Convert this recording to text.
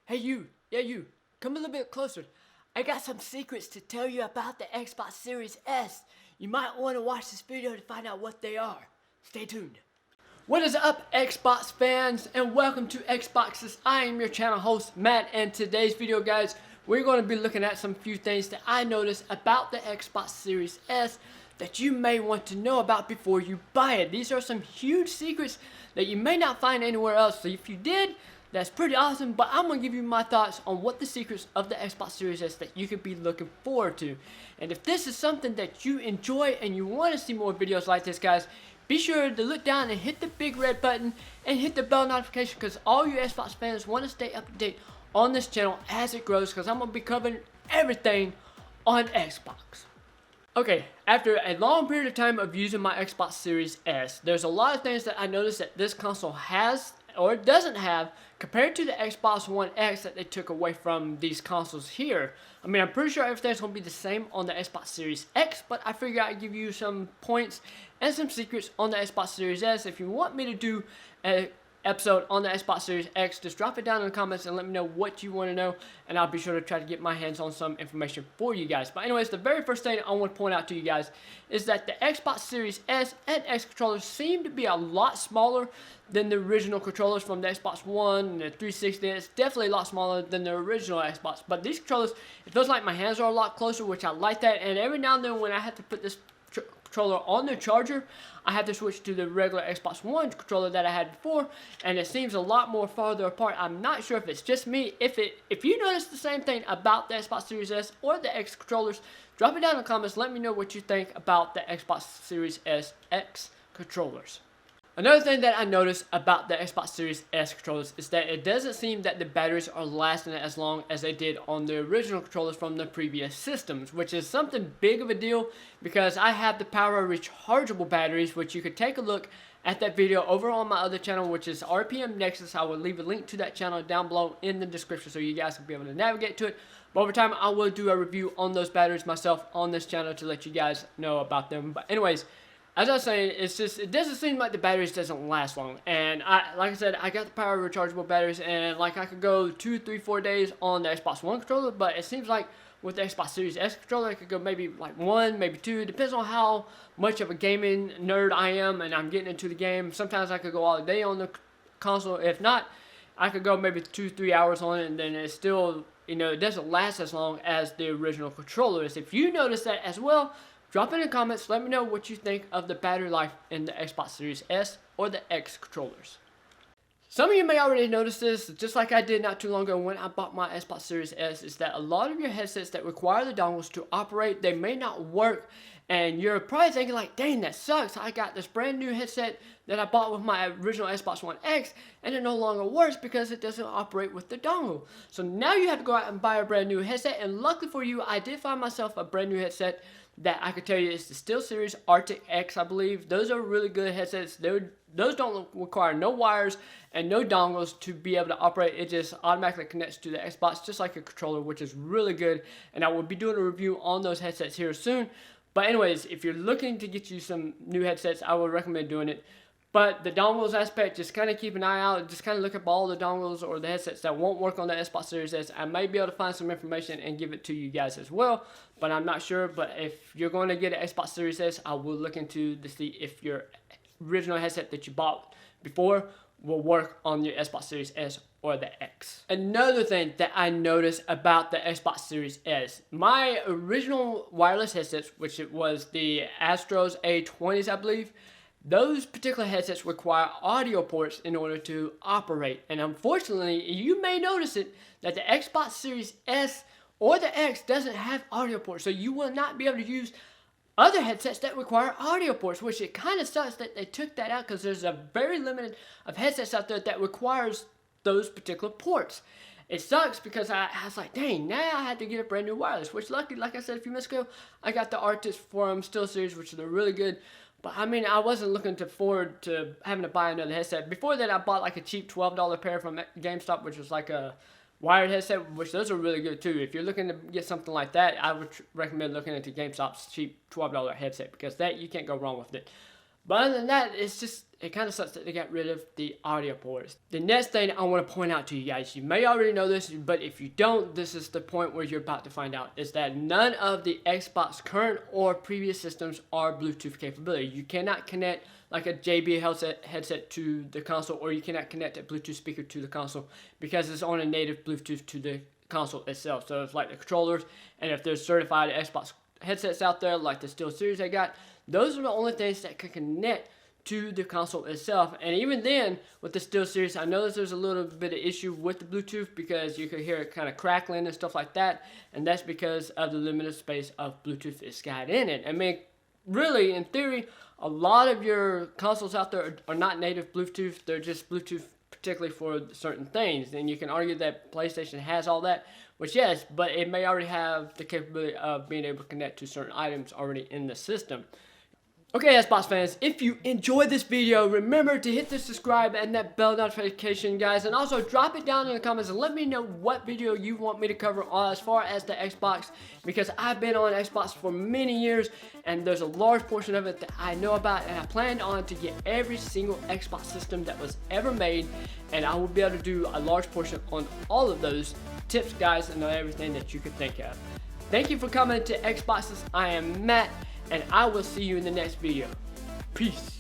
Hey you, yeah you, come a little bit closer. I got some secrets to tell you about the Xbox Series S. You might want to watch this video to find out what they are. Stay tuned. What is up, Xbox fans, and welcome to Xboxes. I am your channel host, Matt, and today's video, guys, we're going to be looking at some few things that I noticed about the Xbox Series S that you may want to know about before you buy it. These are some huge secrets that you may not find anywhere else, so if you did, that's pretty awesome, but I'm going to give you my thoughts on what the secrets of the Xbox Series S that you could be looking forward to. And if this is something that you enjoy and you want to see more videos like this, guys, be sure to look down and hit the big red button and hit the bell notification, because all you Xbox fans want to stay up to date on this channel as it grows, because I'm going to be covering everything on Xbox. Okay, after a long period of time of using my Xbox Series S, there's a lot of things that I noticed that this console has or doesn't have compared to the Xbox One X that they took away from these consoles here. I mean, I'm pretty sure everything's going to be the same on the Xbox Series X, but I figured I'd give you some points and some secrets on the Xbox Series S. If you want me to do an episode on the Xbox Series X, just drop it down in the comments and let me know what you want to know, and I'll be sure to try to get my hands on some information for you guys. But anyways, the very first thing I want to point out to you guys is that the Xbox Series S and X controllers seem to be a lot smaller than the original controllers from the Xbox One and the 360. It's definitely a lot smaller than the original Xbox, but these controllers, it feels like my hands are a lot closer, which I like that. And every now and then when I have to put this controller on the charger, I have to switch to the regular Xbox One controller that I had before, and it seems a lot more farther apart. I'm not sure if it's just me. If you notice the same thing about the Xbox Series S or the X controllers, drop it down in the comments. Let me know what you think about the Xbox Series S X controllers. Another thing that I noticed about the Xbox Series S controllers is that it doesn't seem that the batteries are lasting as long as they did on the original controllers from the previous systems, which is something big of a deal because I have the power rechargeable batteries, which you could take a look at that video over on my other channel, which is RPM Nexus. I will leave a link to that channel down below in the description so you guys can be able to navigate to it. But over time, I will do a review on those batteries myself on this channel to let you guys know about them. But anyways, as I was saying, it doesn't seem like the batteries doesn't last long. And like I said, I got the power rechargeable batteries, and like I could go 2, 3, 4 days on the Xbox One controller, but it seems like with the Xbox Series S controller, I could go maybe like 1, maybe 2. Depends on how much of a gaming nerd I am and I'm getting into the game. Sometimes I could go all day on the console. If not, I could go maybe 2, 3 hours on it, and then it's still, it doesn't last as long as the original controllers. If you notice that as well, drop it in the comments. Let me know what you think of the battery life in the Xbox Series S or the X controllers. Some of you may already notice this, just like I did not too long ago when I bought my Xbox Series S, is that a lot of your headsets that require the dongles to operate, they may not work. And you're probably thinking like, dang, that sucks. I got this brand new headset that I bought with my original Xbox One X, and it no longer works because it doesn't operate with the dongle. So now you have to go out and buy a brand new headset, and luckily for you, I did find myself a brand new headset that I could tell you is the SteelSeries Arctic X, I believe. Those are really good headsets. Those don't require no wires and no dongles to be able to operate. It just automatically connects to the Xbox just like a controller, which is really good. And I will be doing a review on those headsets here soon. But anyways, if you're looking to get you some new headsets, I would recommend doing it. But the dongles aspect, just kind of keep an eye out. Just kind of look up all the dongles or the headsets that won't work on the Xbox Series S. I may be able to find some information and give it to you guys as well, but I'm not sure. But if you're going to get an Xbox Series S, I will look into to see if your original headset that you bought before will work on your Xbox Series S or the X. Another thing that I noticed about the Xbox Series S, my original wireless headsets, which it was the Astros A20s, I believe, those particular headsets require audio ports in order to operate. And unfortunately, you may notice it, that the Xbox Series S or the X doesn't have audio ports. So you will not be able to use other headsets that require audio ports, which it kind of sucks that they took that out, because there's a very limited of headsets out there that requires those particular ports. It sucks because I was like, dang, now I had to get a brand new wireless, which luckily, like I said a few minutes ago, I got the Arctis from SteelSeries, which are really good. But I mean, I wasn't looking forward to having to buy another headset. Before that, I bought like a cheap $12 pair from GameStop, which was like a wired headset, which those are really good too. If you're looking to get something like that, I would recommend looking into GameStop's cheap $12 headset, because that, you can't go wrong with it. But other than that, it kind of sucks that they got rid of the audio ports. The next thing I want to point out to you guys, you may already know this, but if you don't, this is the point where you're about to find out, is that none of the Xbox current or previous systems are Bluetooth capability. You cannot connect like a JBL headset to the console, or you cannot connect a Bluetooth speaker to the console because it's on a native Bluetooth to the console itself. So it's like the controllers, and if there's certified Xbox headsets out there like the SteelSeries I got, those are the only things that can connect to the console itself. And even then, with the SteelSeries, I know there's a little bit of issue with the Bluetooth because you can hear it kind of crackling and stuff like that, and that's because of the limited space of Bluetooth it's got in it. I mean, really, in theory, a lot of your consoles out there are not native Bluetooth. They're just Bluetooth particularly for certain things. And you can argue that PlayStation has all that, which yes, but it may already have the capability of being able to connect to certain items already in the system. Okay, Xbox fans, if you enjoyed this video, remember to hit the subscribe and that bell notification, guys, and also drop it down in the comments and let me know what video you want me to cover as far as the Xbox, because I've been on Xbox for many years and there's a large portion of it that I know about, and I plan on to get every single Xbox system that was ever made, and I will be able to do a large portion on all of those tips, guys, and everything that you could think of. Thank you for coming to Xboxes. I am Matt, and I will see you in the next video. Peace.